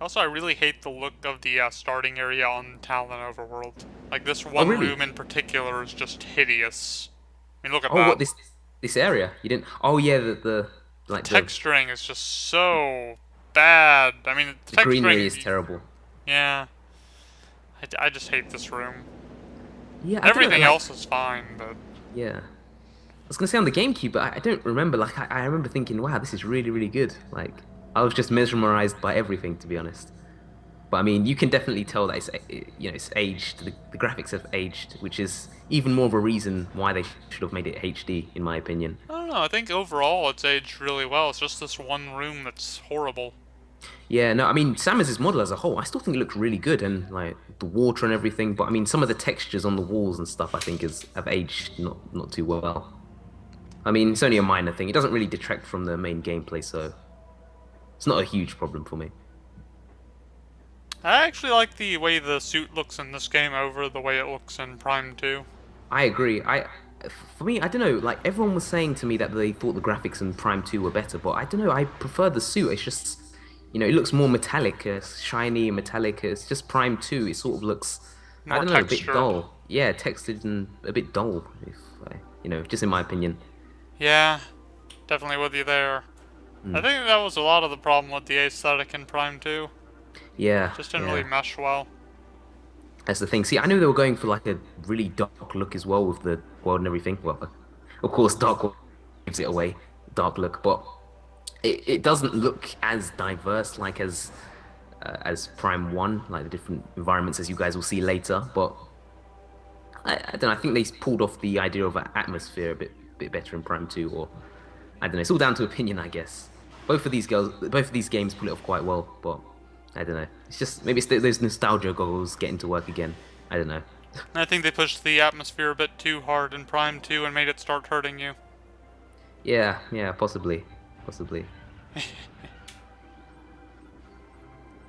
Also, I really hate the look of the starting area on Tallon Overworld. Like, this Oh, one really? room in particular is just hideous. I mean, look at Oh, that. what this area? You didn't? Oh, yeah, the The like texturing is just so bad. I mean, the the greenery is texturing, terrible. yeah. I just hate this room. Yeah, I don't know. Everything Like, else is fine, but yeah, I was gonna say on the GameCube, but I don't remember. Like, I remember thinking, wow, this is really, really good. Like, I was just mesmerized by everything, to be honest. But I mean, you can definitely tell that it's aged. The graphics have aged, which is even more of a reason why they should have made it HD, in my opinion. I don't know. I think overall it's aged really well. It's just this one room that's horrible. Yeah, no, I mean, Samus's model as a whole, I still think it looks really good, and like the water and everything. But I mean, some of the textures on the walls and stuff, I think, is have aged not too well. I mean, it's only a minor thing. It doesn't really detract from the main gameplay, so it's not a huge problem for me. I actually like the way the suit looks in this game over the way it looks in Prime 2. I agree. For me, I don't know. Like everyone was saying to me that they thought the graphics in Prime 2 were better, but I don't know. I prefer the suit. It's just, it looks more metallic, shiny and metallic. It's just Prime 2. It sort of looks, I More don't know, a bit textured. dull. Yeah, textured and a bit dull. If just in my opinion. Yeah, definitely with you there. I Mm. think that was a lot of the problem with the aesthetic in Prime 2. Yeah, Just didn't really yeah. mesh well. That's the thing. See, I knew they were going for like a really dark look as well with the world and everything. Well, of course, dark world gives it away, dark look, but it doesn't look as diverse like as Prime One, like the different environments as you guys will see later. But I don't know. I think they pulled off the idea of an atmosphere a bit better in Prime Two, or I don't know. It's all down to opinion, I guess. Both of these games pull it off quite well, but I don't know. It's just maybe it's those nostalgia goggles getting to work again. I don't know. I think they pushed the atmosphere a bit too hard in Prime 2 and made it start hurting you. Yeah, yeah, possibly.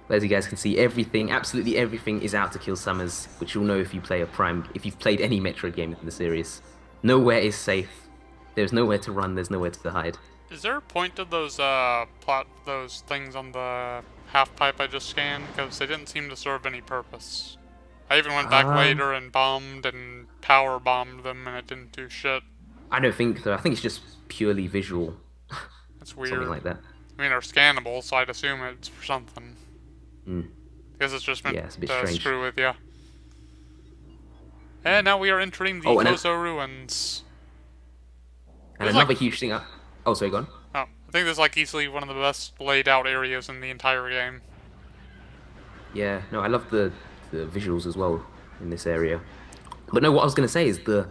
But as you guys can see, everything, absolutely everything, is out to kill Summers, which you'll know if you play a Prime, if you've played any Metroid game in the series. Nowhere is safe. There's nowhere to run. There's nowhere to hide. Is there a point to those things on the half pipe I just scanned? Because they didn't seem to serve any purpose. I even went back Um, later and bombed and power bombed them and it didn't do shit. I don't think so. I think it's just purely visual, That's something weird. like that. I mean, they're scannable, so I'd assume it's for something. Mm. Because it's just meant Yeah, it's a bit to strange. screw with you. And now we are entering the Oh, Kozo ruins. and This is like, another huge thing. Oh, sorry, go on. oh, I think this is like easily one of the best laid out areas in the entire game. Yeah, no, I love the visuals as well in this area. But no, what I was gonna say is the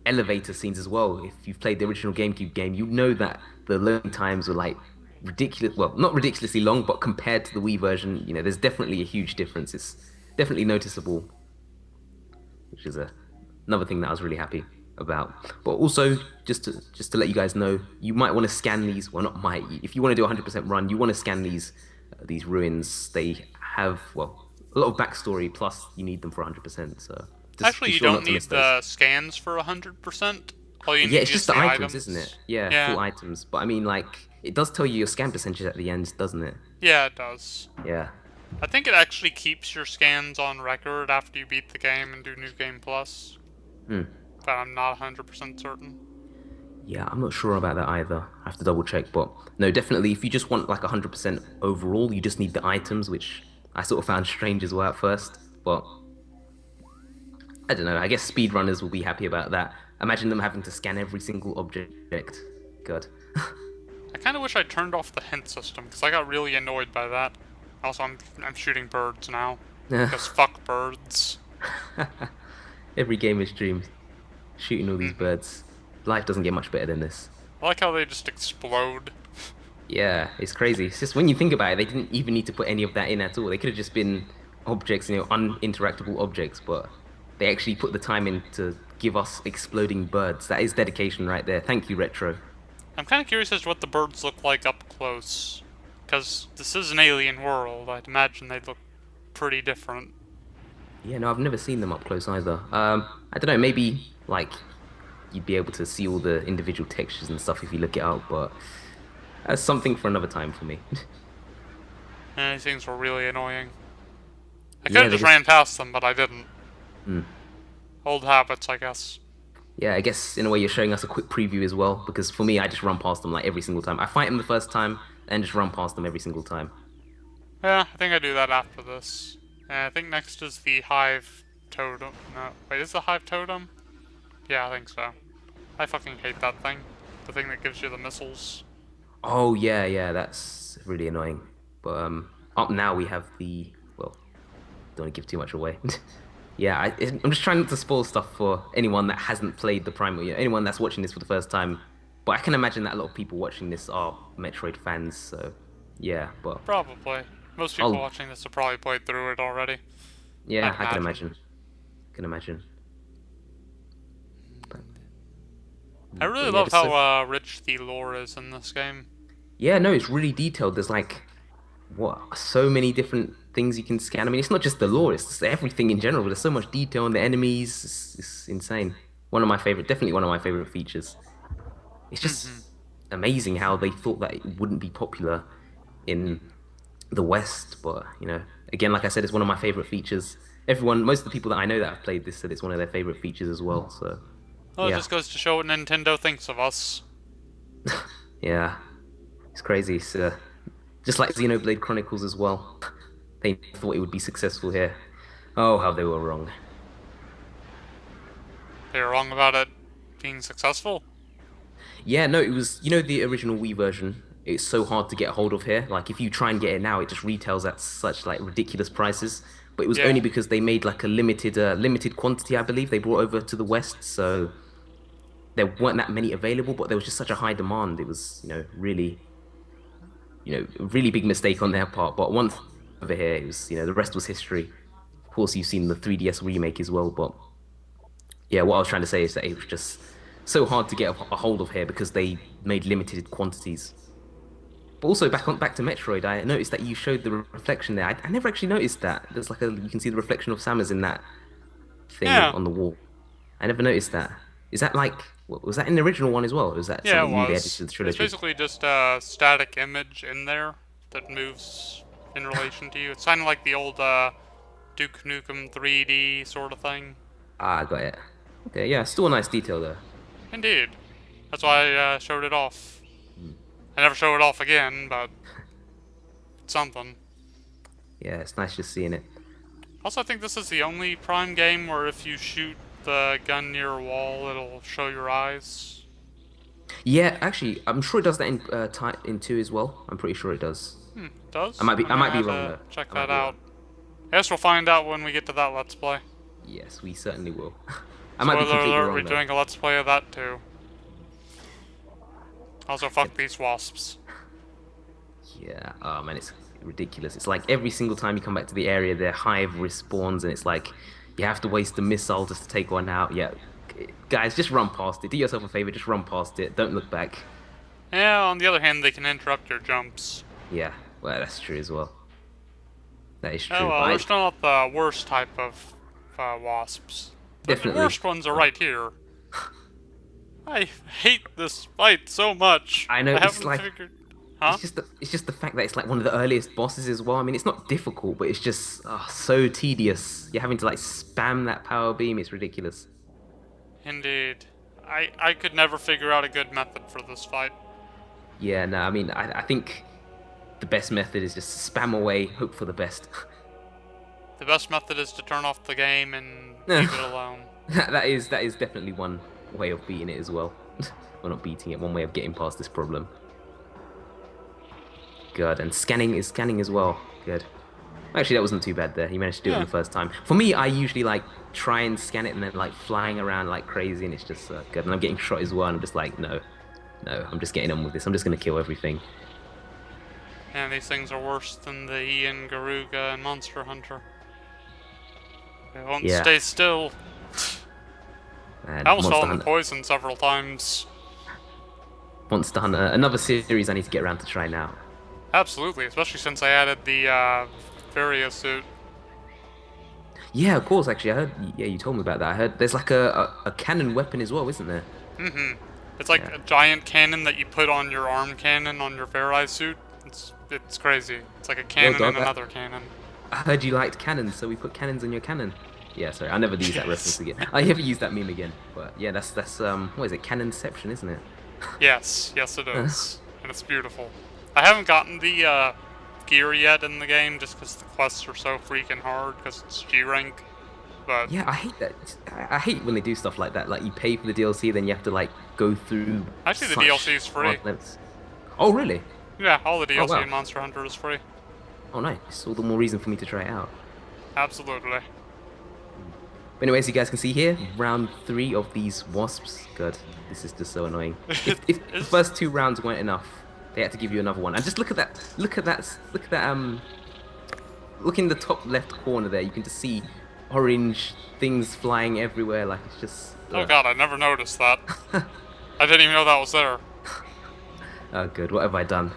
elevator scenes as well. If you've played the original GameCube game, you know that the loading times were like ridiculous. Well, not ridiculously long, but compared to the Wii version, there's definitely a huge difference. It's definitely noticeable, which is another thing that I was really happy about. But also, just to let you guys know, you might want to scan these. Well, not might. If you want to do a 100% run, you want to scan these ruins. They have a lot of backstory. Plus, you need them for 100%. So just Actually, be you sure don't not to miss need those. the scans for 100%. All you Yeah, need it's is just the the items, isn't items. it? Yeah, Yeah, full items. But I mean, like, it does tell you your scan percentage at the end, doesn't it? yeah, it does. Yeah. I think it actually keeps your scans on record after you beat the game and do New Game Plus, Hmm. but I'm not 100% certain. Yeah, I'm not sure about that either. I have to double check. But no, definitely, if you just want like 100% overall, you just need the items, which I sort of found strange as well at first. But I don't know. I guess speedrunners will be happy about that. Imagine them having to scan every single object. God. I kind of wish I turned off the hint system because I got really annoyed by that. Also, I'm shooting birds now because fuck birds. Every gamer's dream, shooting all these Hmm. birds. Life doesn't get much better than this. I like how they just explode. Yeah, it's crazy. It's just when you think about it, they didn't even need to put any of that in at all. They could have just been objects, uninteractable objects, but they actually put the time in to give us exploding birds. That is dedication right there. Thank you, Retro. I'm kind of curious as to what the birds look like up close, because this is an alien world. I'd imagine they'd look pretty different. Yeah, no, I've never seen them up close either. I don't know, maybe like you'd be able to see all the individual textures and stuff if you look it up, but that's something for another time for me. And these things were really annoying. I could Yeah, have they just just. ran past them, but I didn't. Mm. Old habits, I guess. Yeah, I guess in a way you're showing us a quick preview as well, because for me, I just run past them like every single time. I fight them the first time and just run past them every single time. Yeah, I think I do that after this. And I think next is the Hive Totem. No, wait, is the Hive Totem? Yeah, I think so. I fucking hate that thing. The thing that gives you the missiles. Oh yeah, yeah, that's really annoying. But up now we have the well, don't want to give too much away. Yeah, I'm just trying not to spoil stuff for anyone that hasn't played the Prime, anyone that's watching this for the first time. But I can imagine that a lot of people watching this are Metroid fans, so yeah. But Probably. Most people I'll, watching this have probably played through it already. I'd yeah, I can imagine. imagine. Can imagine. But, I really but yeah, love just so. how rich the lore is in this game. Yeah, no, it's really detailed. There's like what so many different things you can scan. I mean, it's not just the lore; it's just everything in general. There's so much detail on the enemies. It's insane. One of my favorite, definitely one of my favorite features. It's Hmm. just amazing how they thought that it wouldn't be popular in the West, but again, like I said, it's one of my favorite features. Most of the people that I know that have played this said it's one of their favorite features as well. So Well, it yeah, just goes to show what Nintendo thinks of us. yeah, it's crazy. It's just like Xenoblade Chronicles as well. They thought it would be successful here. Oh, how they were wrong. They were wrong about it being successful. Yeah, no, it was, the original Wii version. It's so hard to get a hold of here. Like, if you try and get it now, it just retails at such like ridiculous prices. But it was Yeah. only because they made like a limited quantity, I believe, they brought over to the West. So there weren't that many available, but there was just such a high demand. It was, really, a really big mistake on their part. But once over here, it was, the rest was history. Of course, you've seen the 3DS remake as well, but yeah, what I was trying to say is that it was just so hard to get a hold of here because they made limited quantities. But also back to Metroid, I noticed that you showed the reflection there. I never actually noticed that. There's like you can see the reflection of Samus in that thing Yeah. on the wall. I never noticed that. Is that like was that in the original one as well? Or is that Yeah, it something new they added was. to the It's trilogy? basically just a static image in there that moves in relation to you. It's kind of like the old Duke Nukem 3D sort of thing. Ah, I got it. Okay, yeah, still a nice detail there. Indeed. That's why I showed it off. Hmm. I never show it off again, but it's something. Yeah, it's nice just seeing it. Also, I think this is the only Prime game where if you shoot the gun near a wall, it'll show your eyes. Yeah, actually, I'm sure it does that in two as well. I'm pretty sure it does. It I does? might be I'm I gonna might be have wrong to though. check I might that be wrong. out. I guess we'll find out when we get to that Let's Play. Yes, we certainly will. I might be Spoiler completely alert, we're wrong though. doing a Let's Play of that too. Also, Yeah, fuck these wasps. yeah. Oh man, it's ridiculous. It's like every single time you come back to the area, their hive respawns, and it's like you have to waste a missile just to take one out. Yeah, guys, just run past it. Do yourself a favor, just run past it. Don't look back. Yeah, on the other hand, they can interrupt your jumps. Yeah, well, that's true as well. That is Oh true. But well, I they're still not the worst type of wasps. The definitely. worst ones are right here. I hate this fight so much. I know I it's haven't like figured... Huh? it's just the fact that it's like one of the earliest bosses as well. I mean, it's not difficult, but it's just so tedious. You're having to like spam that power beam. It's ridiculous. Indeed. I could never figure out a good method for this fight. Yeah, no, I mean, I think the best method is just spam away, hope for the best. The best method is to turn off the game and that leave it alone. that is definitely one way of beating it as well. Well, not beating it, one way of getting past this problem. Good, and scanning is scanning as well. Good. Actually, that wasn't too bad there. You managed to do it on Yeah. the first time. For me, I usually like try and scan it and then like flying around like crazy, and it's just good. And I'm getting shot as well, and I'm just like, no, no, I'm just getting on with this. I'm just gonna kill everything. And these things are worse than the Ian, Garuga, and Monster Hunter. They won't Yeah, stay still. I and almost fell into poison several times. Monster Hunter, another series I need to get around to try now. Absolutely, especially since I added the Varia suit. Yeah, of course. Actually, I heard. Yeah, you told me about that. I heard there's like a cannon weapon as well, isn't there? Mm-hmm. It's like Yeah. a giant cannon that you put on your arm cannon on your Varai suit. it's crazy. It's like a Yo, cannon and dog, another cannon. I heard you liked cannons, so we put cannons on your cannon. Yeah, sorry, I'll never use that reference Yes. again. I never use that meme again. But yeah, that's what is it? Cannonception, isn't it? Yes, yes it is. And it's beautiful. I haven't gotten the gear yet in the game just because the quests are so freaking hard because it's G rank. But Yeah, I hate that. I hate when they do stuff like that. Like you pay for the DLC, then you have to like go through actually, the such DLC is free. hard lengths. Oh, really? Yeah, all the Oh, DLC wow. in Monster Hunter is free. Oh, nice. All the more reason for me to try it out. Absolutely. But anyways, you guys can see here, round 3 of these wasps. God, this is just so annoying. If the It's- first 2 rounds weren't enough, they had to give you another one. And just look at that. Look at that. Look at that. Look in the top left corner there. You can just see orange things flying everywhere. Like it's just. oh god, I never noticed that. I didn't even know that was there. Oh, good. What have I done?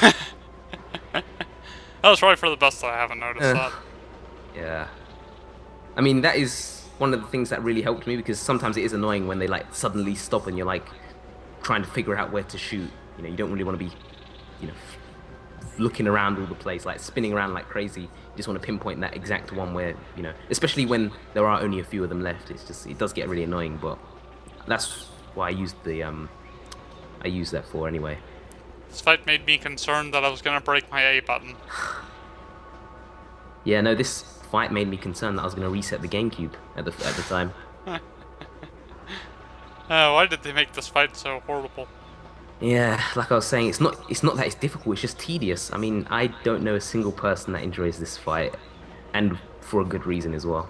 That was probably for the best that I haven't noticed that. Yeah. I mean, that is one of the things that really helped me because sometimes it is annoying when they like suddenly stop and you're like trying to figure out where to shoot. You know, you don't really want to be, you know, looking around all the place, like spinning around like crazy. You just want to pinpoint that exact one where, you know, especially when there are only a few of them left. It's just, it does get really annoying, but that's why I used the, I used that for anyway. This fight made me concerned that I was gonna break my A button. Yeah, no, this fight made me concerned that I was going to reset the GameCube at the time. Why did they make this fight so horrible? Yeah, like I was saying, it's not that it's difficult, it's just tedious. I mean, I don't know a single person that enjoys this fight, and for a good reason as well.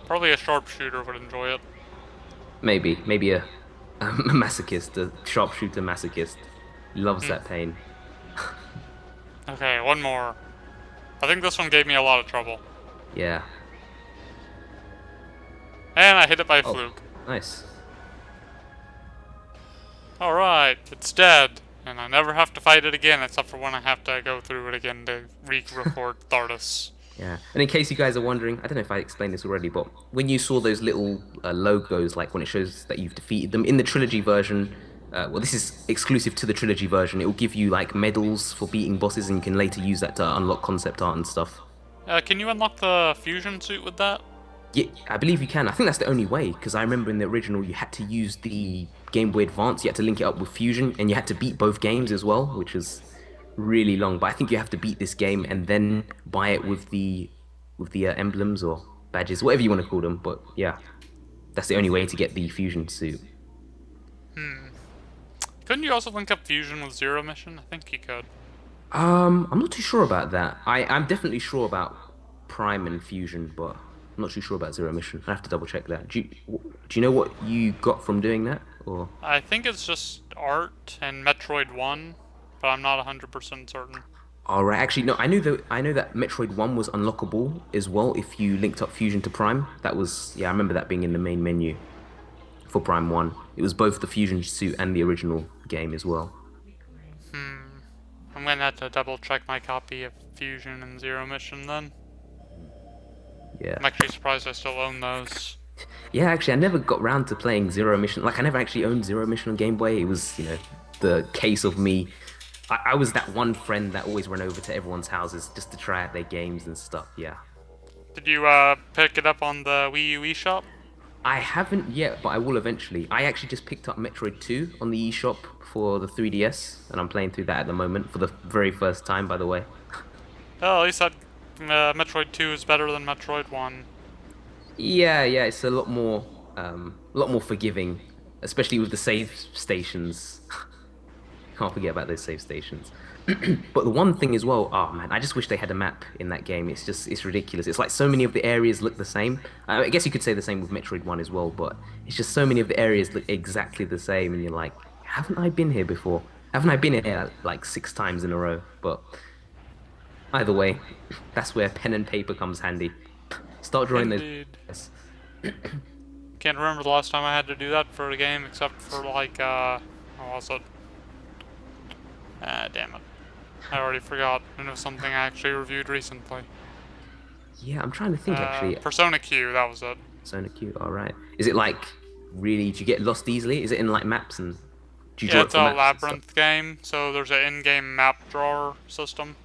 Probably a sharpshooter would enjoy it. Maybe a masochist, a sharpshooter masochist, loves that pain. Okay, one more. I think this one gave me a lot of trouble. Yeah. And I hit it by Oh, fluke. nice. Alright, it's dead. And I never have to fight it again except for when I have to go through it again to re-record Thardus. Yeah, and in case you guys are wondering, I don't know if I explained this already, but when you saw those little logos, like when it shows that you've defeated them in the trilogy version, well, this is exclusive to the trilogy version. It will give you like medals for beating bosses, and you can later use that to unlock concept art and stuff. Can you unlock the fusion suit with that? Yeah, I believe you can. I think that's the only way, because I remember in the original you had to use the Game Boy Advance. You had to link it up with Fusion, and you had to beat both games as well, which was really long. But I think you have to beat this game and then buy it with the emblems or badges, whatever you want to call them. But yeah, that's the only way to get the Fusion suit. Couldn't you also link up fusion with Zero Mission? I think you could. I'm not too sure about that. I'm definitely sure about Prime and Fusion, but I'm not too sure about Zero Mission. I have to double check that. Do you know what you got from doing that, or? I think it's just art and Metroid 1, but I'm not 100% certain. All right, actually, no. I know that Metroid 1 was unlockable as well if you linked up Fusion to Prime. That was, yeah, I remember that being in the main menu for Prime 1. It was both the Fusion suit and the original game as well. I'm gonna have to double check my copy of Fusion and Zero Mission then. Yeah. I'm actually surprised I still own those. Yeah, actually, I never got round to playing Zero Mission. Like, I never actually owned Zero Mission on Game Boy. It was, you know, the case of me. I was that one friend that always ran over to everyone's houses just to try out their games and stuff. Yeah. Did you pick it up on the Wii U eShop? I haven't yet, but I will eventually. I actually just picked up Metroid 2 on the eShop for the 3DS, and I'm playing through that at the moment for the very first time, by the way. Oh, at least that Metroid 2 is better than Metroid 1. Yeah, it's a lot more forgiving, especially with the save stations. Can't forget about those save stations. But the one thing as well, oh man, I just wish they had a map in that game. It's ridiculous. It's like so many of the areas look the same. I guess you could say the same with Metroid 1 as well, but it's just so many of the areas look exactly the same, and you're like, haven't I been here before? Haven't I been here like 6 times in a row? But either way, that's where pen and paper comes handy. Start drawing Indeed. those. Can't remember the last time I had to do that for a game, except for like, what was it? Damn it. I already forgot, and it was something I actually reviewed recently. Yeah, I'm trying to think actually. Persona Q, that was it. Persona Q, alright. Is it like, really, do you get lost easily? Is it in like maps and Do you Yeah, draw it it's for a maps and stuff? labyrinth game, so there's an in-game map drawer system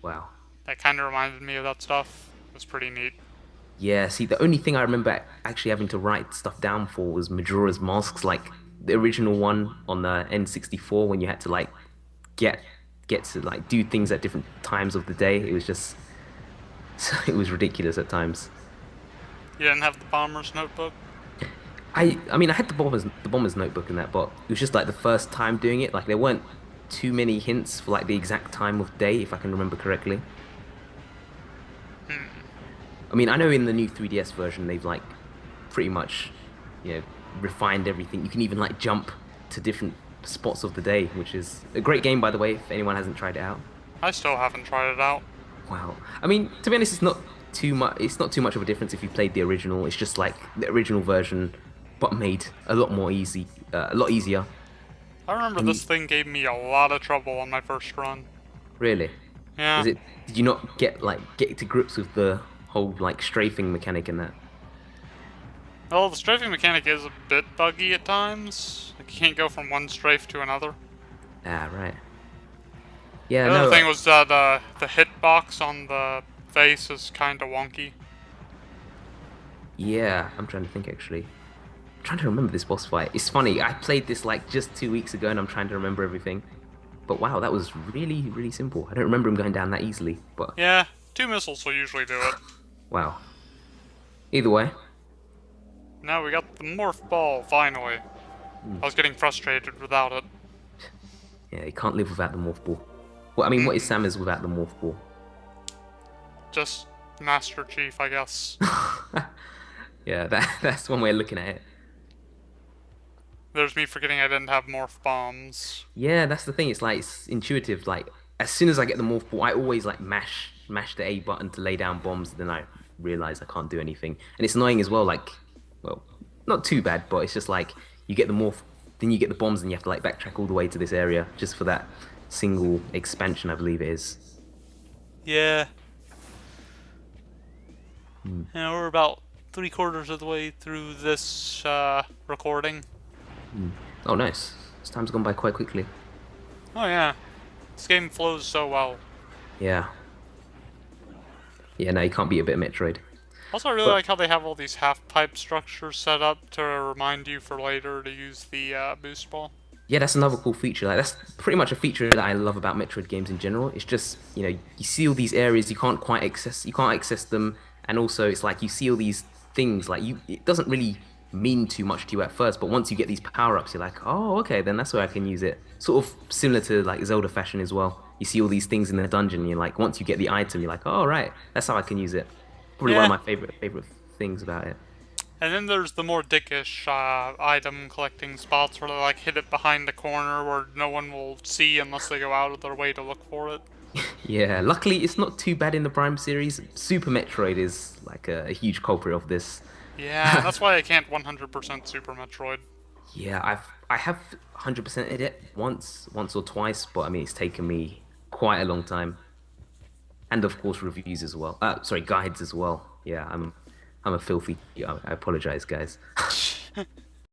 Wow. that kind of reminded me of that stuff. It was pretty neat. Yeah, see, the only thing I remember actually having to write stuff down for was Majora's Masks, like the original one on the N64 when you had to like get get to like do things at different times of the day. It was just it was ridiculous at times. You didn't have the bomber's notebook? I mean I had the bomber's notebook and that, but it was just like the first time doing it. Like there weren't too many hints for like the exact time of day, if I can remember correctly. I mean, I know in the new 3DS version they've like pretty much, refined everything. You can even like jump to different spots of the day, which is a great game by the way, if anyone hasn't tried it out. I still haven't tried it out. Wow. I mean, to be honest, it's not too much of a difference if you played the original. It's just like the original version but made a lot more easy, a lot easier. I remember And you, this thing gave me a lot of trouble on my first run. really, Yeah. did you not get to grips with the whole like strafing mechanic in that? Well, the strafing mechanic is a bit buggy at times. Like, you can't go from one strafe to another. Ah, right. Yeah, The other no. thing was that the hitbox on the face is kind of wonky. Yeah, I'm trying to think actually. I'm trying to remember this boss fight. It's funny, I played this like just 2 weeks ago and I'm trying to remember everything. But wow, that was really, really simple. I don't remember him going down that easily, but Yeah, 2 missiles will usually do it. wow. Either way, Now we got the morph ball, finally. I was getting frustrated without it. yeah, you can't live without the morph ball. Well, I mean, what is Samus without the morph ball? Just Master Chief, I guess. Yeah, that's one way of looking at it. There's me forgetting I didn't have morph bombs. Yeah, that's the thing. It's like it's intuitive. Like as soon as I get the morph ball, I always like mash the A button to lay down bombs. Then I realize I can't do anything, and it's annoying as well. Like, well, not too bad, but it's just like you get the morph, then you get the bombs, and you have to like backtrack all the way to this area just for that single expansion, I believe it is. Yeah. And we're about 3/4 of the way through this recording. Oh, nice. This time's gone by quite quickly. Oh yeah, this game flows so well. Yeah. Yeah, no, you can't beat a bit of Metroid. Also, I really But like how they have all these half-pipe structures set up to remind you for later to use the boost ball. yeah, that's another cool feature. Like that's pretty much a feature that I love about Metroid games in general. It's just, you see all these areas you can't access them, and also it's like you see all these things like it doesn't really mean too much to you at first, but once you get these power-ups, you're like, "Oh, okay, then that's where I can use it." Sort of similar to like Zelda fashion as well. You see all these things in the dungeon, and you're like, once you get the item, you're like, "Oh, right, that's how I can use it." Probably one of Yeah, my favorite things about it. and then there's the more dickish item collecting spots where they like hit it behind the corner where no one will see unless they go out of their way to look for it. Yeah, luckily it's not too bad in the Prime series. Super Metroid is like a huge culprit of this. Yeah, that's why I can't 100% Super Metroid. Yeah, I have 100%ed it once or twice, but I mean it's taken me quite a long time. And of course reviews as well. Sorry, guides as well. Yeah, I'm a filthy. I apologize, guys.